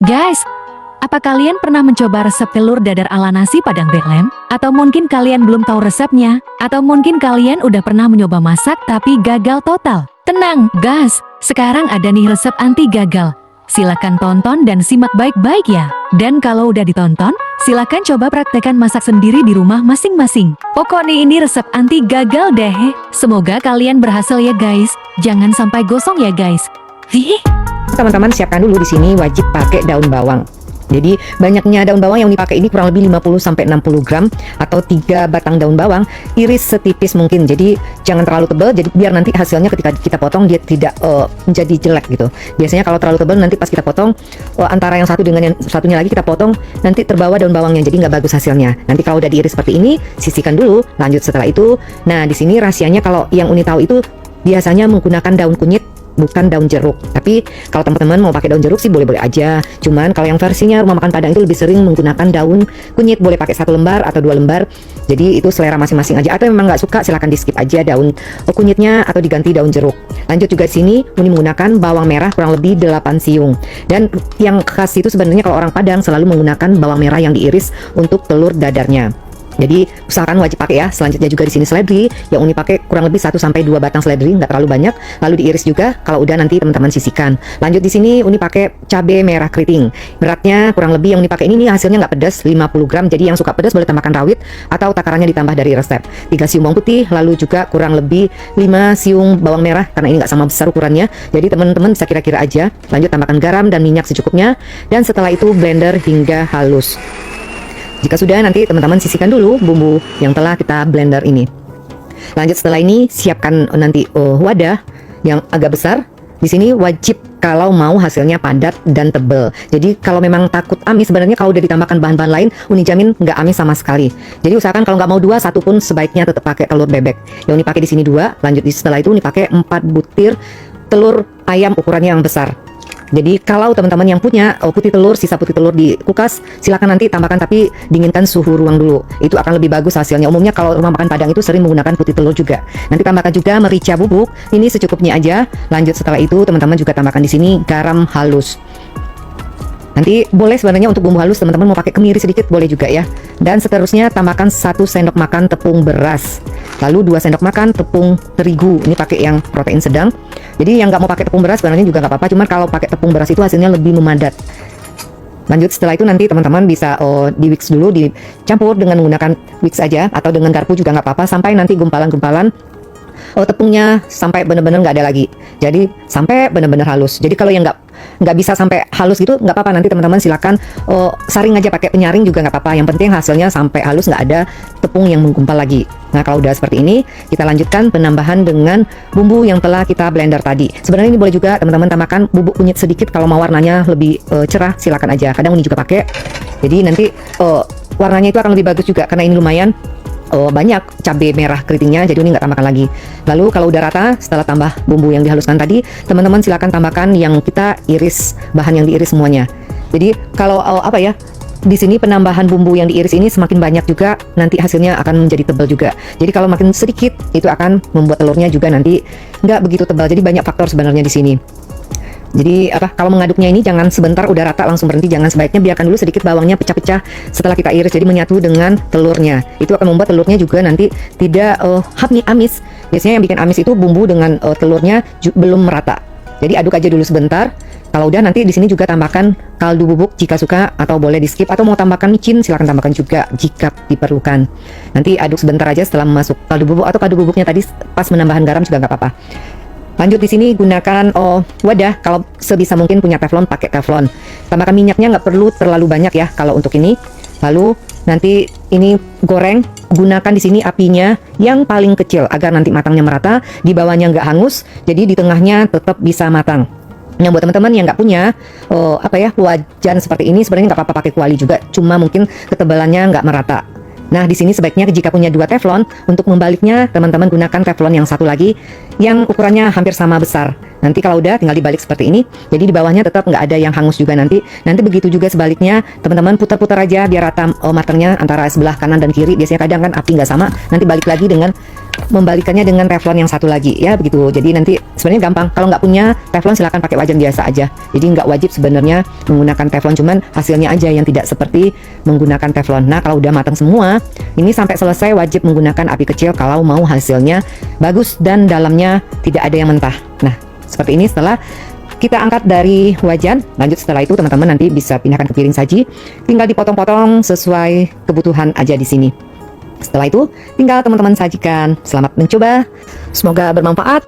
Guys, apa kalian pernah mencoba resep telur dadar ala nasi Padang Betlem? Atau mungkin kalian belum tahu resepnya? Atau mungkin kalian udah pernah mencoba masak tapi gagal total? Tenang, guys, sekarang ada nih resep anti gagal. Silakan tonton dan simak baik-baik ya. Dan kalau udah ditonton, silakan coba praktekkan masak sendiri di rumah masing-masing. Pokoknya ini resep anti gagal deh. Semoga kalian berhasil ya guys. Jangan sampai gosong ya guys. Teman-teman siapkan dulu di sini wajib pakai daun bawang. Jadi banyaknya daun bawang yang dipakai ini kurang lebih 50-60 gram atau 3 batang daun bawang, iris setipis mungkin. Jadi jangan terlalu tebal, jadi biar nanti hasilnya ketika kita potong dia tidak menjadi jelek gitu. Biasanya kalau terlalu tebal nanti pas kita potong antara yang satu dengan yang satunya lagi kita potong nanti terbawa daun bawangnya, jadi nggak bagus hasilnya. Nanti kalau udah diiris seperti ini, sisihkan dulu. Lanjut setelah itu, nah di sini rahasianya kalau yang Uni tahu itu biasanya menggunakan daun kunyit, bukan daun jeruk. Tapi kalau teman-teman mau pakai daun jeruk sih boleh-boleh aja. Cuman kalau yang versinya rumah makan Padang itu lebih sering menggunakan daun kunyit. Boleh pakai 1 lembar atau 2 lembar. Jadi itu selera masing-masing aja. Atau memang nggak suka silahkan di skip aja daun kunyitnya atau diganti daun jeruk. Lanjut juga di sini Uni menggunakan bawang merah kurang lebih 8 siung. Dan yang khas itu sebenarnya kalau orang Padang selalu menggunakan bawang merah yang diiris untuk telur dadarnya. Jadi usahakan wajib pakai ya. Selanjutnya juga di sini seledri yang Uni pakai kurang lebih 1-2 batang seledri, nggak terlalu banyak. Lalu diiris juga. Kalau udah nanti teman-teman sisihkan. Lanjut di sini Uni pakai cabai merah keriting. Beratnya kurang lebih yang Uni pakai ini hasilnya nggak pedas, 50 gram. Jadi yang suka pedas boleh tambahkan rawit atau takarannya ditambah dari resep. 3 siung bawang putih, lalu juga kurang lebih 5 siung bawang merah karena ini nggak sama besar ukurannya. Jadi teman-teman bisa kira-kira aja. Lanjut tambahkan garam dan minyak secukupnya. Dan setelah itu blender hingga halus. Jika sudah, nanti teman-teman sisihkan dulu bumbu yang telah kita blender ini. Lanjut setelah ini siapkan nanti wadah yang agak besar. Di sini wajib kalau mau hasilnya padat dan tebal. Jadi kalau memang takut amis, sebenarnya kalau udah ditambahkan bahan-bahan lain, Uni jamin nggak amis sama sekali. Jadi usahakan kalau nggak mau 2, 1 pun sebaiknya tetap pakai telur bebek. Yang Uni pakai di sini 2. Lanjut setelah itu Uni pakai 4 butir telur ayam ukurannya yang besar. Jadi kalau teman-teman yang punya putih telur, sisa putih telur di kulkas, silakan nanti tambahkan, tapi dinginkan suhu ruang dulu. Itu akan lebih bagus hasilnya. Umumnya kalau rumah makan Padang itu sering menggunakan putih telur juga. Nanti tambahkan juga merica bubuk. Ini secukupnya aja. Lanjut setelah itu teman-teman juga tambahkan di sini garam halus. Nanti boleh sebenarnya untuk bumbu halus teman-teman mau pakai kemiri sedikit boleh juga ya. Dan seterusnya tambahkan 1 sendok makan tepung beras. Lalu 2 sendok makan tepung terigu. Ini pakai yang protein sedang. Jadi yang nggak mau pakai tepung beras sebenarnya juga nggak apa-apa. Cuman kalau pakai tepung beras itu hasilnya lebih memadat. Lanjut setelah itu nanti teman-teman bisa di whisk dulu, dicampur dengan menggunakan whisk aja atau dengan garpu juga nggak apa-apa sampai nanti gumpalan-gumpalan tepungnya sampai benar-benar nggak ada lagi. Jadi sampai benar-benar halus. Jadi kalau yang nggak bisa sampai halus gitu nggak apa-apa, nanti teman-teman silakan saring aja pakai penyaring juga nggak apa-apa. Yang penting hasilnya sampai halus, nggak ada tepung yang menggumpal lagi. Nah kalau udah seperti ini kita lanjutkan penambahan dengan bumbu yang telah kita blender tadi. Sebenarnya ini boleh juga teman-teman tambahkan bubuk kunyit sedikit kalau mau warnanya lebih cerah, silakan aja. Kadang Uni juga pakai. Jadi nanti warnanya itu akan lebih bagus juga karena ini lumayan banyak cabai merah keritingnya, jadi Uni nggak tambahkan lagi. Lalu kalau udah rata setelah tambah bumbu yang dihaluskan tadi, teman-teman silakan tambahkan yang kita iris, bahan yang diiris semuanya. Jadi kalau di sini penambahan bumbu yang diiris ini semakin banyak juga nanti hasilnya akan menjadi tebal juga. Jadi kalau makin sedikit itu akan membuat telurnya juga nanti nggak begitu tebal. Jadi banyak faktor sebenarnya di sini. Jadi kalau mengaduknya ini jangan sebentar udah rata langsung berhenti, jangan. Sebaiknya biarkan dulu sedikit bawangnya pecah-pecah setelah kita iris, jadi menyatu dengan telurnya. Itu akan membuat telurnya juga nanti tidak amis. Biasanya yang bikin amis itu bumbu dengan telurnya belum merata. Jadi aduk aja dulu sebentar. Kalau udah nanti di sini juga tambahkan kaldu bubuk jika suka, atau boleh di skip, atau mau tambahkan micin silakan tambahkan juga jika diperlukan. Nanti aduk sebentar aja setelah masuk kaldu bubuk, atau kaldu bubuknya tadi pas menambahkan garam juga nggak apa-apa. Lanjut di sini gunakan wadah, kalau sebisa mungkin punya teflon pakai teflon. Tambahkan minyaknya nggak perlu terlalu banyak ya kalau untuk ini. Lalu nanti ini goreng, gunakan di sini apinya yang paling kecil agar nanti matangnya merata, di bawahnya nggak hangus, jadi di tengahnya tetap bisa matang. Yang buat teman-teman yang nggak punya wajan seperti ini sebenarnya nggak apa-apa pakai kuali juga, cuma mungkin ketebalannya nggak merata. Nah di sini sebaiknya jika punya 2 teflon, untuk membaliknya teman-teman gunakan teflon yang satu lagi yang ukurannya hampir sama besar. Nanti kalau udah tinggal dibalik seperti ini, jadi di bawahnya tetap nggak ada yang hangus juga nanti. Nanti begitu juga sebaliknya, teman-teman putar-putar aja biar rata matangnya antara sebelah kanan dan kiri. Biasanya kadang kan api nggak sama, nanti balik lagi dengan membalikannya dengan teflon yang satu lagi ya, begitu. Jadi nanti sebenarnya gampang. Kalau nggak punya teflon silahkan pakai wajan biasa aja. Jadi nggak wajib sebenarnya menggunakan teflon, cuman hasilnya aja yang tidak seperti menggunakan teflon. Nah kalau udah matang semua, ini sampai selesai wajib menggunakan api kecil kalau mau hasilnya bagus dan dalamnya tidak ada yang mentah. Nah seperti ini. Setelah kita angkat dari wajan, lanjut setelah itu teman-teman nanti bisa pindahkan ke piring saji. Tinggal dipotong-potong sesuai kebutuhan aja di sini. Setelah itu tinggal teman-teman sajikan. Selamat mencoba. Semoga bermanfaat.